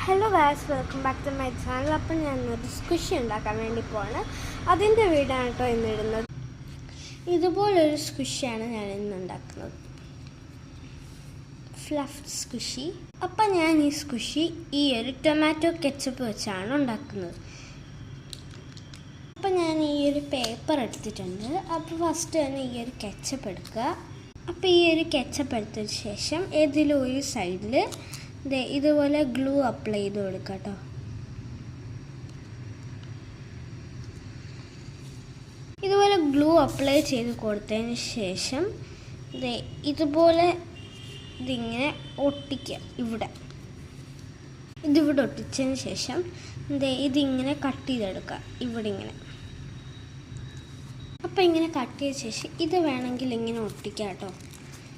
Hello guys, welcome back to my channel. അപ്പം ഞാനൊരു squishy ഉണ്ടാക്കാൻ വേണ്ടി പോവാണ്. അതിൻ്റെ വീഡിയോ ആണ് കേട്ടോ ഇന്നിടുന്നത്. ഇതുപോലൊരു സ്ക്വിഷിയാണ് ഞാൻ ഇന്ന് ഉണ്ടാക്കുന്നത്, ഫ്ലഫ് സ്ക്വിഷി. അപ്പം ഞാൻ ഈ സ്ക്വിഷി ഈ ഒരു ടൊമാറ്റോ കെച്ചപ്പ് വെച്ചാണ് ഉണ്ടാക്കുന്നത്. അപ്പം ഞാൻ ഈ ഒരു പേപ്പർ എടുത്തിട്ടുണ്ട്. അപ്പോൾ ഫസ്റ്റ് തന്നെ ഈ ഒരു കെച്ചപ്പ് എടുക്കുക. അപ്പോൾ ഈ ഒരു കെച്ചപ്പ് എടുത്തതിന് ശേഷം ഏതെങ്കിലും ഒരു സൈഡിൽ ഇതുപോലെ ഗ്ലൂ അപ്ലൈ ചെയ്ത് കൊടുക്കുക കേട്ടോ. ഇതുപോലെ ഗ്ലൂ അപ്ലൈ ചെയ്ത് കൊടുത്തതിന് ശേഷം ഇതുപോലെ ഇതിങ്ങനെ ഒട്ടിക്കുക. ഇതിവിടെ ഒട്ടിച്ചതിന് ശേഷം ഇതിങ്ങനെ കട്ട് ചെയ്തെടുക്കുക. ഇവിടെ ഇങ്ങനെ. അപ്പോൾ ഇങ്ങനെ കട്ട് ചെയ്ത ശേഷം ഇത് വേണമെങ്കിൽ ഇങ്ങനെ ഒട്ടിക്കാം കേട്ടോ.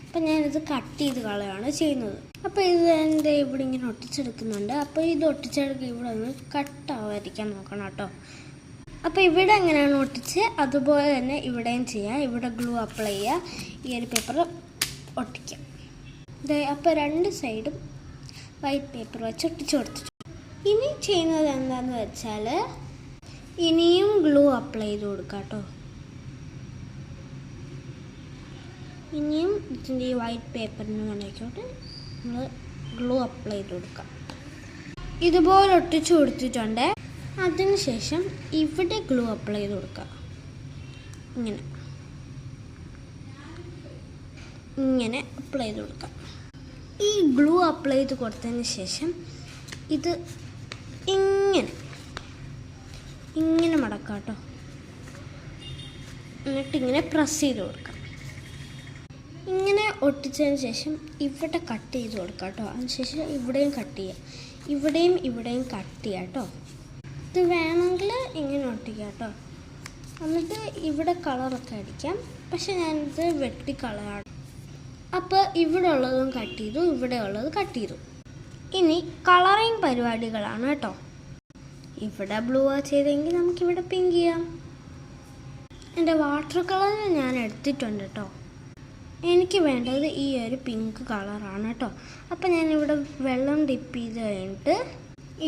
അപ്പം ഞാനിത് കട്ട് ചെയ്ത് കളയാണ് ചെയ്യുന്നത്. അപ്പോൾ ഇത് എൻ്റെ ഇവിടെ ഇങ്ങനെ ഒട്ടിച്ചെടുക്കുന്നുണ്ട്. അപ്പോൾ ഇത് ഒട്ടിച്ചെടുക്കുക ഇവിടെ ഒന്ന് കട്ടാവാതിരിക്കാൻ നോക്കണം കേട്ടോ. അപ്പോൾ ഇവിടെ എങ്ങനെയാണ് ഒട്ടിച്ച് അതുപോലെ തന്നെ ഇവിടെയും ചെയ്യുക. ഇവിടെ ഗ്ലൂ അപ്ലൈ ചെയ്യുക, ഈ ഒരു പേപ്പർ ഒട്ടിക്കുക. അപ്പോൾ രണ്ട് സൈഡും വൈറ്റ് പേപ്പർ വെച്ച് ഒട്ടിച്ച് കൊടുത്തിട്ട് ഇനി ചെയ്യുന്നത് എന്താണെന്ന് വെച്ചാൽ ഇനിയും ഗ്ലൂ അപ്ലൈ ചെയ്ത് കൊടുക്കുക കേട്ടോ. ഇനിയും ഇതിൻ്റെ ഈ വൈറ്റ് പേപ്പറിന് വേണ്ടിക്കോട്ട് നമ്മൾ ഗ്ലൂ അപ്ലൈ ചെയ്ത് കൊടുക്കാം. ഇതുപോലെ ഒട്ടിച്ച് കൊടുത്തിട്ടുണ്ട്. അതിനുശേഷം ഇവിടെ ഗ്ലൂ അപ്ലൈ ചെയ്ത് കൊടുക്കുക. ഇങ്ങനെ അപ്ലൈ ചെയ്ത് കൊടുക്കാം. ഈ ഗ്ലൂ അപ്ലൈ ചെയ്ത് കൊടുത്തതിന് ശേഷം ഇത് ഇങ്ങനെ മടക്കാം കേട്ടോ. എന്നിട്ടിങ്ങനെ പ്രസ് ചെയ്ത് കൊടുക്കാം. ഇങ്ങനെ ഒട്ടിച്ചതിന് ശേഷം ഇവിടെ കട്ട് ചെയ്ത് കൊടുക്കാം കേട്ടോ. അതിനുശേഷം ഇവിടെയും കട്ട് ചെയ്യുക, ഇവിടെയും കട്ട് ചെയ്യുക കേട്ടോ. ഇത് വേണമെങ്കിൽ ഇങ്ങനെ ഒട്ടിക്കാം കേട്ടോ. എന്നിട്ട് ഇവിടെ കളറൊക്കെ അടിക്കാം. പക്ഷെ ഞാനിത് വെട്ടി കളറാണ്. അപ്പോൾ ഇവിടെ ഉള്ളതും കട്ട് ചെയ്തു, ഇവിടെ ഉള്ളത് കട്ട് ചെയ്തു. ഇനി കളറിങ് പരിപാടികളാണ് കേട്ടോ. ഇവിടെ ബ്ലൂ ചെയ്തെങ്കിൽ നമുക്കിവിടെ പിങ്ക് ചെയ്യാം. എൻ്റെ വാട്ടർ കളർ ഞാൻ എടുത്തിട്ടുണ്ട് കേട്ടോ. എനിക്ക് വേണ്ടത് ഈ ഒരു പിങ്ക് കളറാണ് കേട്ടോ. അപ്പം ഞാനിവിടെ വെള്ളം ഡിപ്പ് ചെയ്ത് കഴിഞ്ഞിട്ട്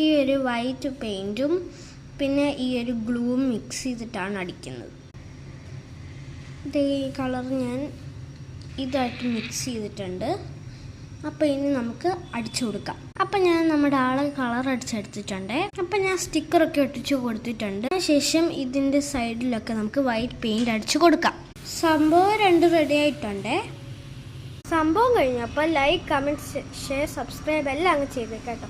ഈ ഒരു വൈറ്റ് പെയിൻറ്റും പിന്നെ ഈ ഒരു ഗ്ലൂവും മിക്സ് ചെയ്തിട്ടാണ് അടിക്കുന്നത്. ഈ കളർ ഞാൻ ഇതായിട്ട് മിക്സ് ചെയ്തിട്ടുണ്ട്. അപ്പോൾ ഇനി നമുക്ക് അടിച്ചു കൊടുക്കാം. അപ്പം ഞാൻ നമ്മുടെ ആളെ കളർ അടിച്ചെടുത്തിട്ടുണ്ട്. അപ്പം ഞാൻ സ്റ്റിക്കറൊക്കെ ഒട്ടിച്ച് കൊടുത്തിട്ടുണ്ട്. ശേഷം ഇതിൻ്റെ സൈഡിലൊക്കെ നമുക്ക് വൈറ്റ് പെയിൻറ്റ് അടിച്ചു കൊടുക്കാം. സംഭവം രണ്ടും റെഡി ആയിട്ടുണ്ട്. സംഭവം കഴിഞ്ഞപ്പോൾ ലൈക്ക്, കമൻറ്റ്, ഷെയർ, സബ്സ്ക്രൈബ് എല്ലാം അങ്ങ് ചെയ്തേക്കാം കേട്ടോ.